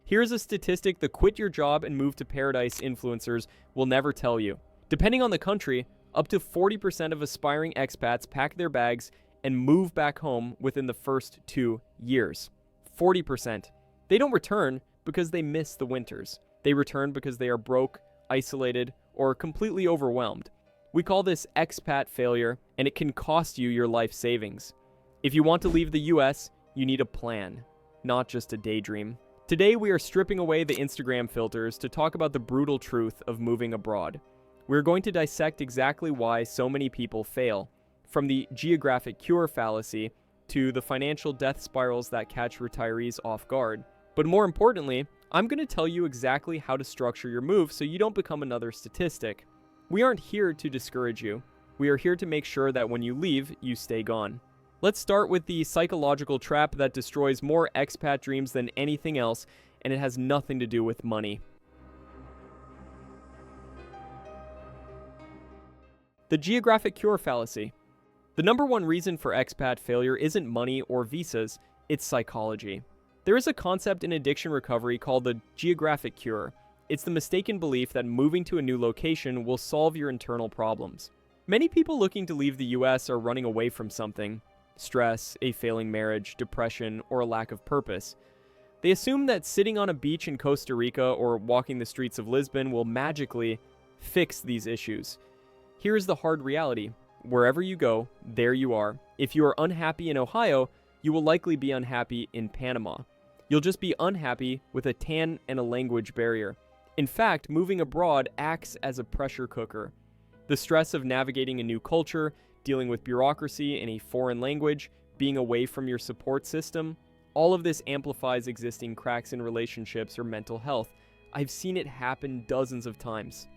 Here's a statistic the quit your job and move to paradise influencers will never tell you. Depending on the country, up to 40% of aspiring expats pack their bags and move back home within the first 2 years. 40%. They don't return because they miss the winters. They return because they are broke, isolated, or completely overwhelmed. We call this expat failure, and it can cost you your life savings. If you want to leave the US, you need a plan, not just a daydream. Today, we are stripping away the Instagram filters to talk about the brutal truth of moving abroad. We're going to dissect exactly why so many people fail, from the geographic cure fallacy to the financial death spirals that catch retirees off guard. But more importantly, I'm going to tell you exactly how to structure your move so you don't become another statistic. We aren't here to discourage you. We are here to make sure that when you leave, you stay gone. Let's start with the psychological trap that destroys more expat dreams than anything else, and it has nothing to do with money. The geographic cure fallacy. The number one reason for expat failure isn't money or visas, it's psychology. There is a concept in addiction recovery called the geographic cure. It's the mistaken belief that moving to a new location will solve your internal problems. Many people looking to leave the US are running away from something: stress, a failing marriage, depression, or a lack of purpose. They assume that sitting on a beach in Costa Rica or walking the streets of Lisbon will magically fix these issues. Here's the hard reality. Wherever you go, there you are. If you are unhappy in Ohio, you will likely be unhappy in Panama. You'll just be unhappy with a tan and a language barrier. In fact, moving abroad acts as a pressure cooker. The stress of navigating a new culture, dealing with bureaucracy in a foreign language, being away from your support system, all of this amplifies existing cracks in relationships or mental health. I've seen it happen dozens of times.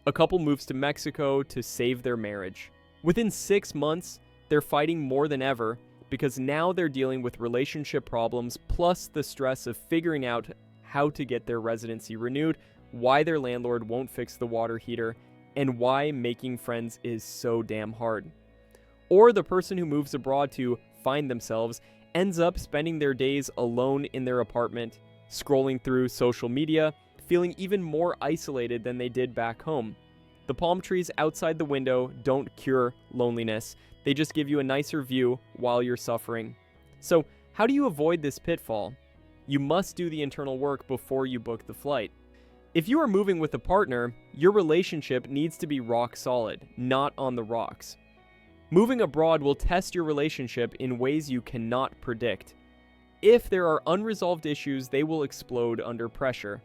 A couple moves to Mexico to save their marriage. Within 6 months, they're fighting more than ever because now they're dealing with relationship problems plus the stress of figuring out how to get their residency renewed, why their landlord won't fix the water heater, and why making friends is so damn hard. Or the person who moves abroad to find themselves ends up spending their days alone in their apartment, scrolling through social media, feeling even more isolated than they did back home. The palm trees outside the window don't cure loneliness. They just give you a nicer view while you're suffering. So, how do you avoid this pitfall? You must do the internal work before you book the flight. If you are moving with a partner, your relationship needs to be rock solid, not on the rocks. Moving abroad will test your relationship in ways you cannot predict. If there are unresolved issues, they will explode under pressure.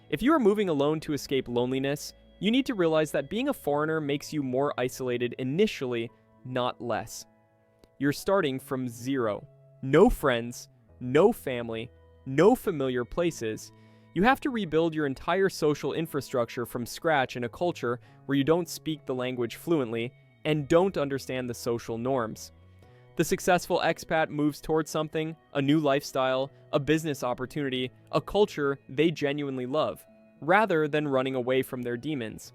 If you are moving alone to escape loneliness, you need to realize that being a foreigner makes you more isolated initially, not less. You're starting from zero. No friends, no family, no familiar places. You have to rebuild your entire social infrastructure from scratch in a culture where you don't speak the language fluently and don't understand the social norms. The successful expat moves towards something, a new lifestyle, a business opportunity, a culture they genuinely love, rather than running away from their demons.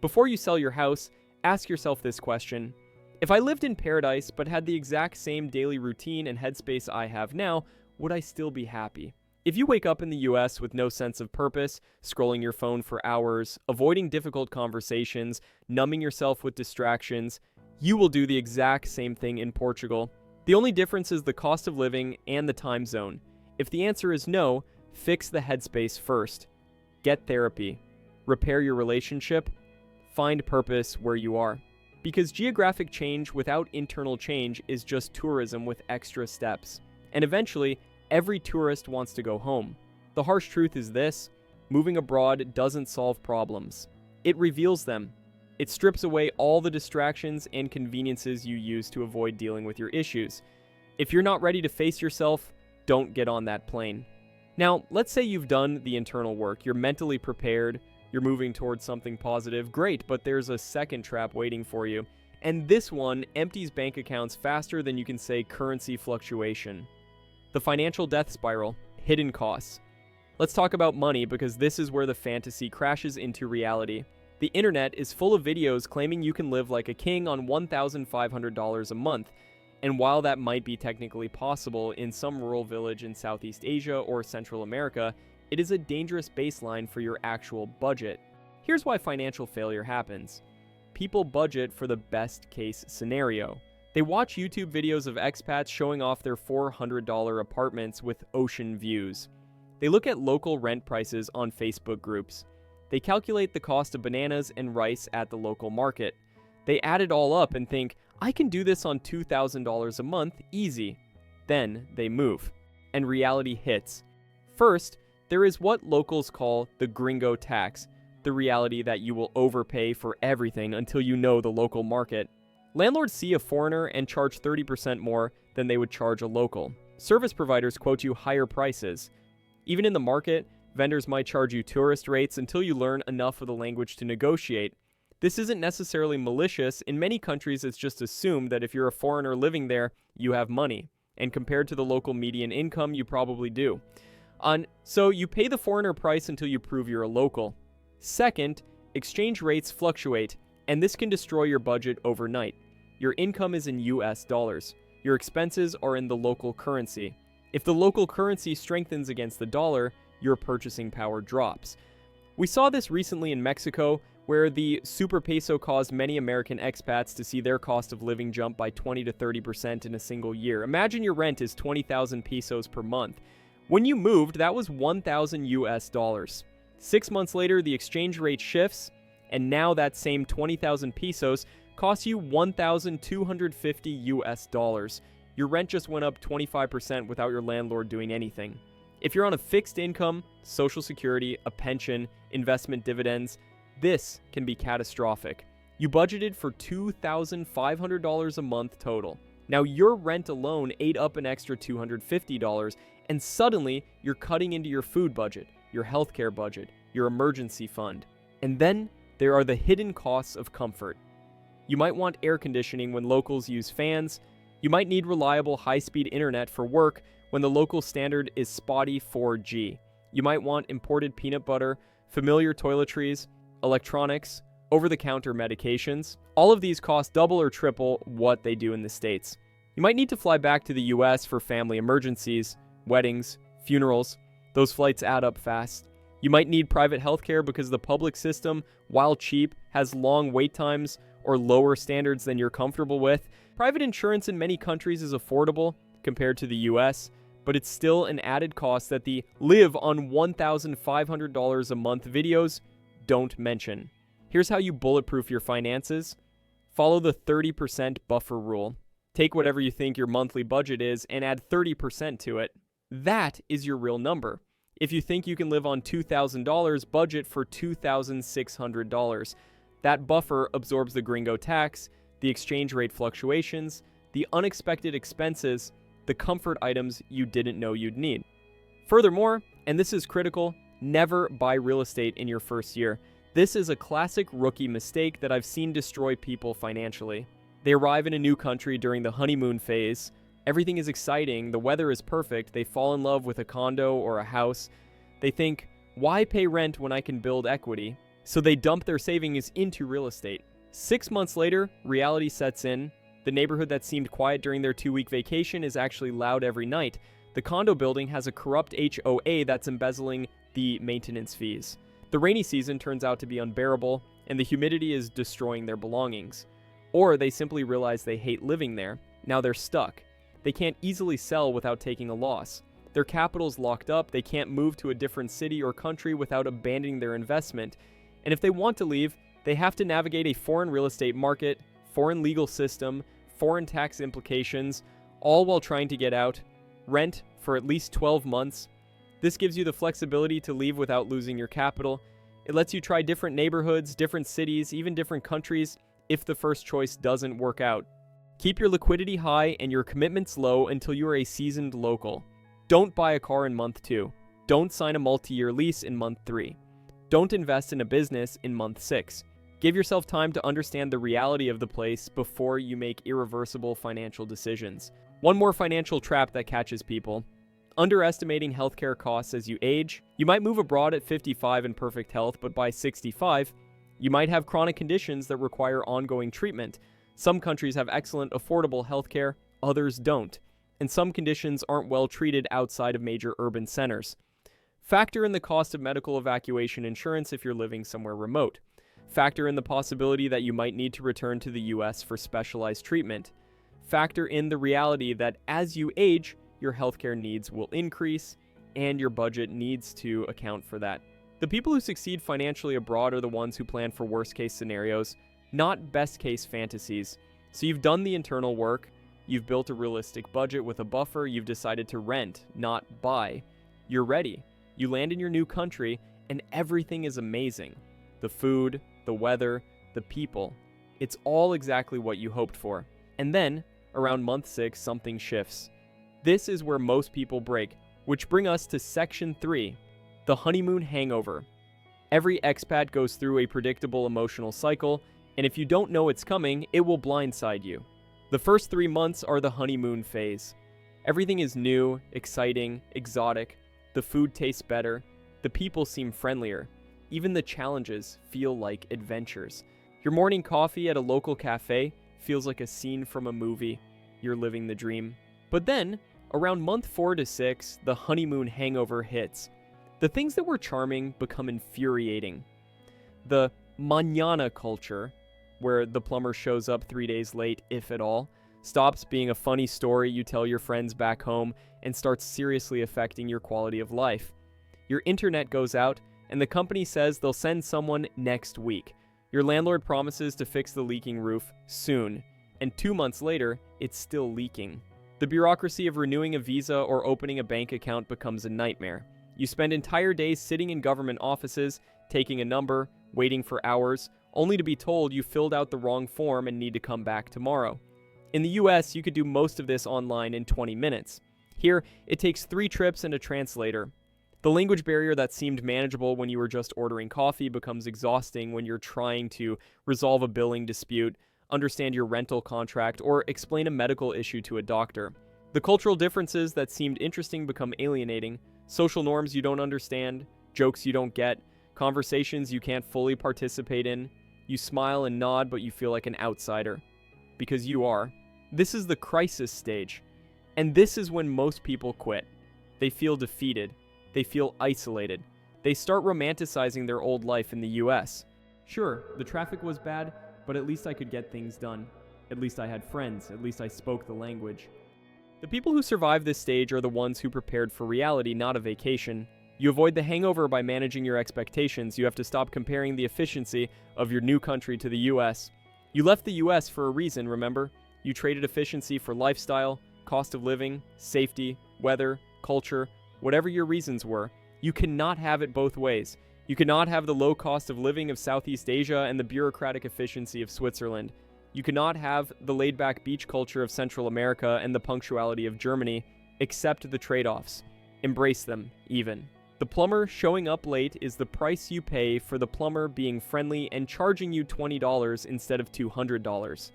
Before you sell your house, ask yourself this question: if I lived in paradise but had the exact same daily routine and headspace I have now, would I still be happy? If you wake up in the US with no sense of purpose, scrolling your phone for hours, avoiding difficult conversations, numbing yourself with distractions, you will do the exact same thing in Portugal. The only difference is the cost of living and the time zone. If the answer is no, fix the headspace first. Get therapy. Repair your relationship. Find purpose where you are. Because geographic change without internal change is just tourism with extra steps. And eventually, every tourist wants to go home. The harsh truth is this: moving abroad doesn't solve problems. It reveals them. It strips away all the distractions and conveniences you use to avoid dealing with your issues. If you're not ready to face yourself, don't get on that plane. Now, let's say you've done the internal work, you're mentally prepared, you're moving towards something positive. Great, but there's a second trap waiting for you. And this one empties bank accounts faster than you can say currency fluctuation. The financial death spiral, hidden costs. Let's talk about money because this is where the fantasy crashes into reality. The internet is full of videos claiming you can live like a king on $1,500 a month. And while that might be technically possible in some rural village in Southeast Asia or Central America, it is a dangerous baseline for your actual budget. Here's why financial failure happens. People budget for the best case scenario. They watch YouTube videos of expats showing off their $400 apartments with ocean views. They look at local rent prices on Facebook groups. They calculate the cost of bananas and rice at the local market. They add it all up and think, I can do this on $2,000 a month, easy. Then they move. And reality hits. First, there is what locals call the gringo tax, the reality that you will overpay for everything until you know the local market. Landlords see a foreigner and charge 30% more than they would charge a local. Service providers quote you higher prices. Even in the market, vendors might charge you tourist rates until you learn enough of the language to negotiate. This isn't necessarily malicious. In many countries, it's just assumed that if you're a foreigner living there, you have money. And compared to the local median income, you probably do. So you pay the foreigner price until you prove you're a local. Second, exchange rates fluctuate, and this can destroy your budget overnight. Your income is in US dollars. Your expenses are in the local currency. If the local currency strengthens against the dollar, your purchasing power drops. We saw this recently in Mexico, where the super peso caused many American expats to see their cost of living jump by 20 to 30% in a single year. Imagine your rent is 20,000 pesos per month. When you moved, that was 1,000 US dollars. 6 months later, the exchange rate shifts, and now that same 20,000 pesos costs you 1,250 US dollars. Your rent just went up 25% without your landlord doing anything. If you're on a fixed income, Social Security, a pension, investment dividends, this can be catastrophic. You budgeted for $2,500 a month total. Now your rent alone ate up an extra $250, and suddenly you're cutting into your food budget, your healthcare budget, your emergency fund. And then there are the hidden costs of comfort. You might want air conditioning when locals use fans. You might need reliable high-speed internet for work when the local standard is spotty 4G. You might want imported peanut butter, familiar toiletries, electronics, over-the-counter medications. All of these cost double or triple what they do in the States. You might need to fly back to the US for family emergencies, weddings, funerals. Those flights add up fast. You might need private healthcare because the public system, while cheap, has long wait times or lower standards than you're comfortable with. Private insurance in many countries is affordable compared to the US, but it's still an added cost that the live on $1,500 a month videos don't mention. Here's how you bulletproof your finances. Follow the 30% buffer rule. Take whatever you think your monthly budget is and add 30% to it. That is your real number. If you think you can live on $2,000, budget for $2,600. That buffer absorbs the gringo tax, the exchange rate fluctuations, the unexpected expenses, the comfort items you didn't know you'd need. Furthermore, and this is critical, never buy real estate in your first year. This is a classic rookie mistake that I've seen destroy people financially. They arrive in a new country during the honeymoon phase. Everything is exciting, the weather is perfect, they fall in love with a condo or a house. They think, why pay rent when I can build equity? So they dump their savings into real estate. 6 months later, reality sets in. The neighborhood that seemed quiet during their 2-week vacation is actually loud every night. The condo building has a corrupt HOA that's embezzling the maintenance fees. The rainy season turns out to be unbearable, and the humidity is destroying their belongings. Or they simply realize they hate living there. Now they're stuck. They can't easily sell without taking a loss. Their capital's locked up, they can't move to a different city or country without abandoning their investment. And if they want to leave, they have to navigate a foreign real estate market, foreign legal system, foreign tax implications, all while trying to get out, rent for at least 12 months. This gives you the flexibility to leave without losing your capital. It lets you try different neighborhoods, different cities, even different countries if the first choice doesn't work out. Keep your liquidity high and your commitments low until you are a seasoned local. Don't buy a car in month 2. Don't sign a multi-year lease in month 3. Don't invest in a business in month 6. Give yourself time to understand the reality of the place before you make irreversible financial decisions. One more financial trap that catches people. Underestimating healthcare costs as you age. You might move abroad at 55 in perfect health, but by 65, you might have chronic conditions that require ongoing treatment. Some countries have excellent, affordable healthcare, others don't. And some conditions aren't well treated outside of major urban centers. Factor in the cost of medical evacuation insurance if you're living somewhere remote. Factor in the possibility that you might need to return to the US for specialized treatment. Factor in the reality that as you age, your healthcare needs will increase, and your budget needs to account for that. The people who succeed financially abroad are the ones who plan for worst-case scenarios, not best-case fantasies. So you've done the internal work, you've built a realistic budget with a buffer, you've decided to rent, not buy. You're ready. You land in your new country, and everything is amazing. The food, the weather, the people. It's all exactly what you hoped for. And then, around month 6, something shifts. This is where most people break, which bring us to section 3, the honeymoon hangover. Every expat goes through a predictable emotional cycle, and if you don't know it's coming, it will blindside you. The first 3 months are the honeymoon phase. Everything is new, exciting, exotic. The food tastes better. The people seem friendlier. Even the challenges feel like adventures. Your morning coffee at a local cafe feels like a scene from a movie. You're living the dream. But then, around month 4 to 6, the honeymoon hangover hits. The things that were charming become infuriating. The mañana culture, where the plumber shows up 3 days late, if at all, stops being a funny story you tell your friends back home and starts seriously affecting your quality of life. Your internet goes out, and the company says they'll send someone next week. Your landlord promises to fix the leaking roof soon, and 2 months later, it's still leaking. The bureaucracy of renewing a visa or opening a bank account becomes a nightmare. You spend entire days sitting in government offices, taking a number, waiting for hours, only to be told you filled out the wrong form and need to come back tomorrow. In the US, you could do most of this online in 20 minutes. Here, it takes 3 trips and a translator. The language barrier that seemed manageable when you were just ordering coffee becomes exhausting when you're trying to resolve a billing dispute, understand your rental contract, or explain a medical issue to a doctor. The cultural differences that seemed interesting become alienating, social norms you don't understand, jokes you don't get, conversations you can't fully participate in. You smile and nod, but you feel like an outsider. Because you are. This is the crisis stage. And this is when most people quit. They feel defeated. They feel isolated. They start romanticizing their old life in the US. Sure, the traffic was bad, but at least I could get things done. At least I had friends. At least I spoke the language. The people who survive this stage are the ones who prepared for reality, not a vacation. You avoid the hangover by managing your expectations. You have to stop comparing the efficiency of your new country to the US. You left the US for a reason, remember? You traded efficiency for lifestyle, cost of living, safety, weather, culture, whatever your reasons were. You cannot have it both ways. You cannot have the low cost of living of Southeast Asia and the bureaucratic efficiency of Switzerland. You cannot have the laid-back beach culture of Central America and the punctuality of Germany. Accept the trade-offs. Embrace them, even. The plumber showing up late is the price you pay for the plumber being friendly and charging you $20 instead of $200.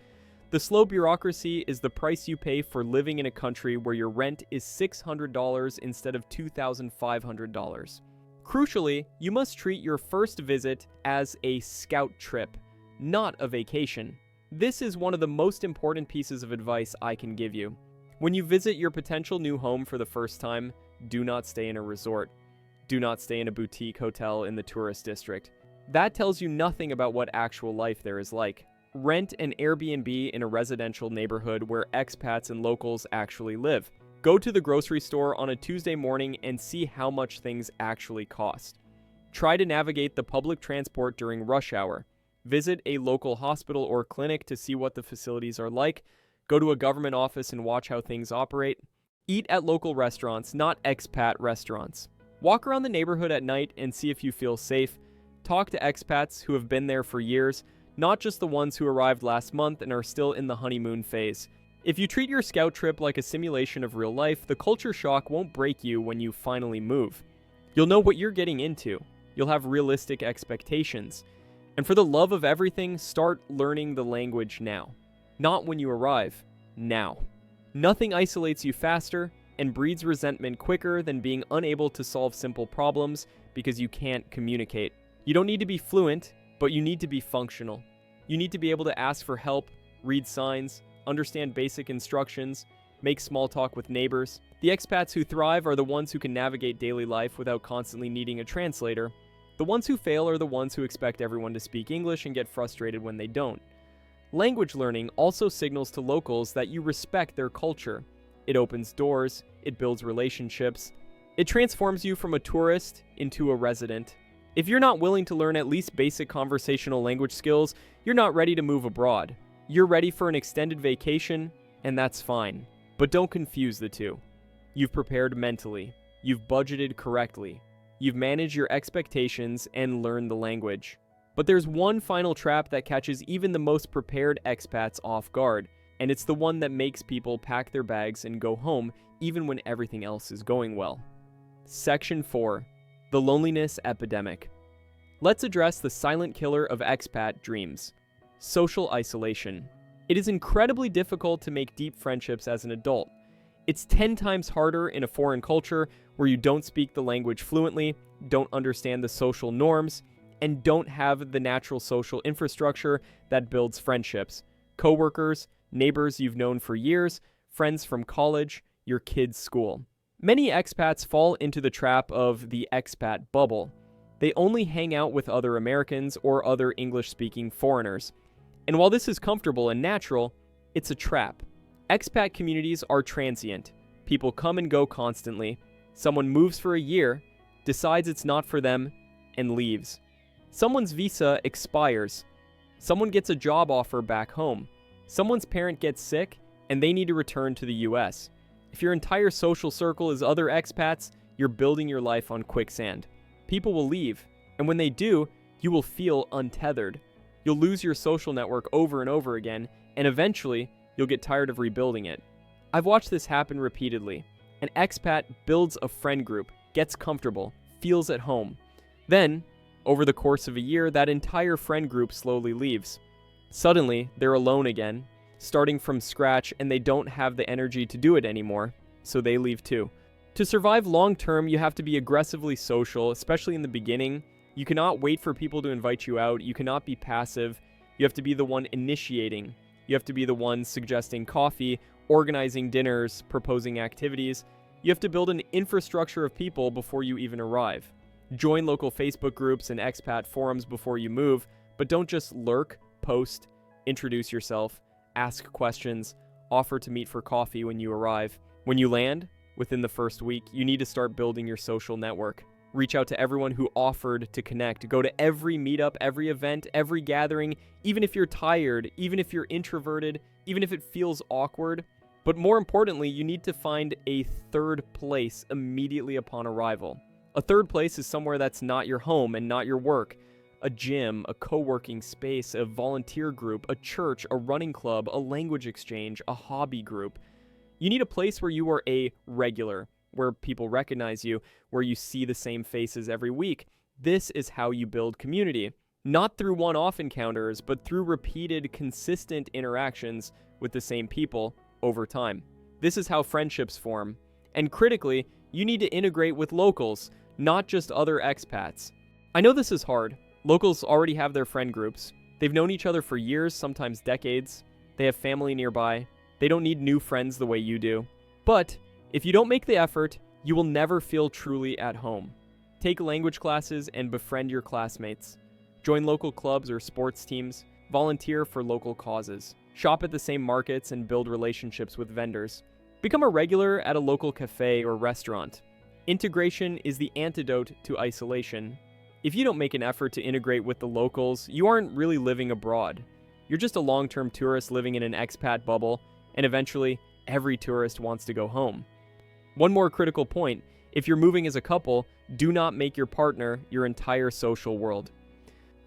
The slow bureaucracy is the price you pay for living in a country where your rent is $600 instead of $2,500. Crucially, you must treat your first visit as a scout trip, not a vacation. This is one of the most important pieces of advice I can give you. When you visit your potential new home for the first time, do not stay in a resort. Do not stay in a boutique hotel in the tourist district. That tells you nothing about what actual life there is like. Rent an Airbnb in a residential neighborhood where expats and locals actually live. Go to the grocery store on a Tuesday morning and see how much things actually cost. Try to navigate the public transport during rush hour. Visit a local hospital or clinic to see what the facilities are like. Go to a government office and watch how things operate. Eat at local restaurants, not expat restaurants. Walk around the neighborhood at night and see if you feel safe. Talk to expats who have been there for years, not just the ones who arrived last month and are still in the honeymoon phase. If you treat your scout trip like a simulation of real life, the culture shock won't break you when you finally move. You'll know what you're getting into. You'll have realistic expectations. And for the love of everything, start learning the language now. Not when you arrive, now. Nothing isolates you faster and breeds resentment quicker than being unable to solve simple problems because you can't communicate. You don't need to be fluent, but you need to be functional. You need to be able to ask for help, read signs, understand basic instructions, make small talk with neighbors. The The expats who thrive are the ones who can navigate daily life without constantly needing a translator. The ones who fail are the ones who expect everyone to speak English and get frustrated when they don't. Language learning also signals to locals that you respect their culture. It opens doors, it builds relationships, it transforms you from a tourist into a resident. If you're not willing to learn at least basic conversational language skills, you're not ready to move abroad. You're ready for an extended vacation, and that's fine. But don't confuse the two. You've prepared mentally. You've budgeted correctly. You've managed your expectations and learned the language. But there's one final trap that catches even the most prepared expats off guard, and it's the one that makes people pack their bags and go home even when everything else is going well. Section 4. The Loneliness Epidemic. Let's address the silent killer of expat dreams: social isolation. It is incredibly difficult to make deep friendships as an adult. It's 10 times harder in a foreign culture where you don't speak the language fluently, don't understand the social norms, and don't have the natural social infrastructure that builds friendships. Coworkers, neighbors you've known for years, friends from college, your kids' school. Many expats fall into the trap of the expat bubble. They only hang out with other Americans or other English-speaking foreigners. And while this is comfortable and natural, it's a trap. Expat communities are transient. People come and go constantly. Someone moves for a year, decides it's not for them, and leaves. Someone's visa expires. Someone gets a job offer back home. Someone's parent gets sick, and they need to return to the US. If your entire social circle is other expats, you're building your life on quicksand. People will leave, and when they do, you will feel untethered. You'll lose your social network over and over again, and eventually, you'll get tired of rebuilding it. I've watched this happen repeatedly. An expat builds a friend group, gets comfortable, feels at home. Then, over the course of a year, that entire friend group slowly leaves. Suddenly, they're alone again, starting from scratch, and they don't have the energy to do it anymore, so they leave too. To survive long-term, you have to be aggressively social, especially in the beginning. You cannot wait for people to invite you out. You cannot be passive. You have to be the one initiating. You have to be the one suggesting coffee, organizing dinners, proposing activities. You have to build an infrastructure of people before you even arrive. Join local Facebook groups and expat forums before you move, but don't just lurk, post, introduce yourself, ask questions, offer to meet for coffee when you arrive. When you land, within the first week, you need to start building your social network. Reach out to everyone who offered to connect. Go to every meetup, every event, every gathering, even if you're tired, even if you're introverted, even if it feels awkward. But more importantly, you need to find a third place immediately upon arrival. A third place is somewhere that's not your home and not your work. A gym, a co-working space, a volunteer group, a church, a running club, a language exchange, a hobby group. You need a place where you are a regular, where people recognize you, where you see the same faces every week. This is how you build community. Not through one-off encounters, but through repeated, consistent interactions with the same people over time. This is how friendships form. And critically, you need to integrate with locals, not just other expats. I know this is hard. Locals already have their friend groups. They've known each other for years, sometimes decades. They have family nearby. They don't need new friends the way you do. But if you don't make the effort, you will never feel truly at home. Take language classes and befriend your classmates. Join local clubs or sports teams. Volunteer for local causes. Shop at the same markets and build relationships with vendors. Become a regular at a local cafe or restaurant. Integration is the antidote to isolation. If you don't make an effort to integrate with the locals, you aren't really living abroad. You're just a long-term tourist living in an expat bubble, and eventually, every tourist wants to go home. One more critical point: if you're moving as a couple, do not make your partner your entire social world.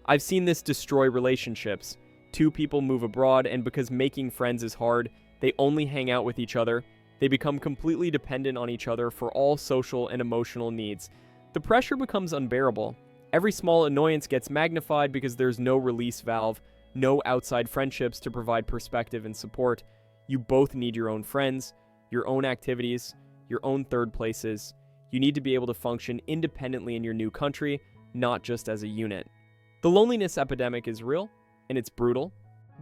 I've seen this destroy relationships. Two people move abroad, and because making friends is hard, they only hang out with each other. They become completely dependent on each other for all social and emotional needs. The pressure becomes unbearable. Every small annoyance gets magnified because there's no release valve, no outside friendships to provide perspective and support. You both need your own friends, your own activities, your own third places. You need to be able to function independently in your new country, not just as a unit. The loneliness epidemic is real, and it's brutal,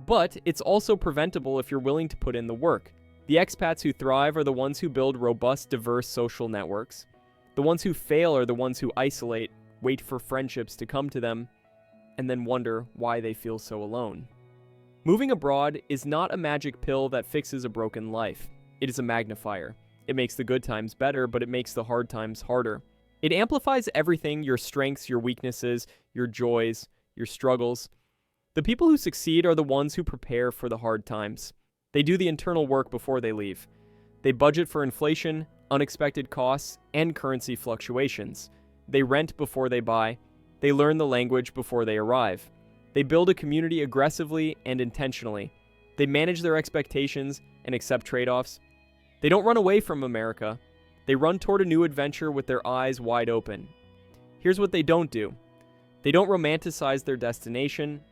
but it's also preventable if you're willing to put in the work. The expats who thrive are the ones who build robust, diverse social networks. The ones who fail are the ones who isolate, wait for friendships to come to them, and then wonder why they feel so alone. Moving abroad is not a magic pill that fixes a broken life. It is a magnifier. It makes the good times better, but it makes the hard times harder. It amplifies everything: your strengths, your weaknesses, your joys, your struggles. The people who succeed are the ones who prepare for the hard times. They do the internal work before they leave. They budget for inflation, unexpected costs, and currency fluctuations. They rent before they buy. They learn the language before they arrive. They build a community aggressively and intentionally. They manage their expectations and accept trade-offs. They don't run away from America. They run toward a new adventure with their eyes wide open. Here's what they don't do. They don't romanticize their destination.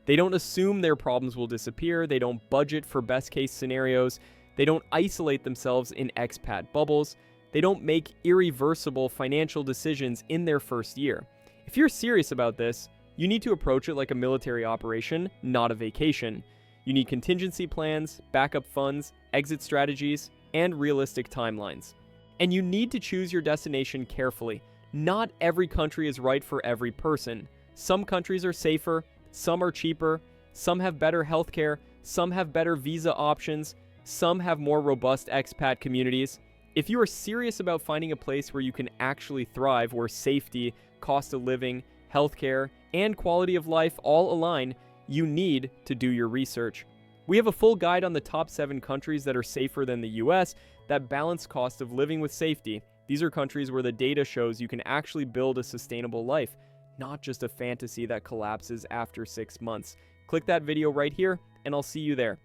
They don't assume their problems will disappear. They don't budget for best-case scenarios. They don't isolate themselves in expat bubbles. They don't make irreversible financial decisions in their first year. If you're serious about this, you need to approach it like a military operation, not a vacation. You need contingency plans, backup funds, exit strategies, and realistic timelines. And you need to choose your destination carefully. Not every country is right for every person. Some countries are safer, some are cheaper, some have better healthcare, some have better visa options, some have more robust expat communities. If you are serious about finding a place where you can actually thrive, where safety, cost of living, healthcare, and quality of life all align, you need to do your research. We have a full guide on the top 7 countries that are safer than the US that balance cost of living with safety. These are countries where the data shows you can actually build a sustainable life, not just a fantasy that collapses after 6 months. Click that video right here, and I'll see you there.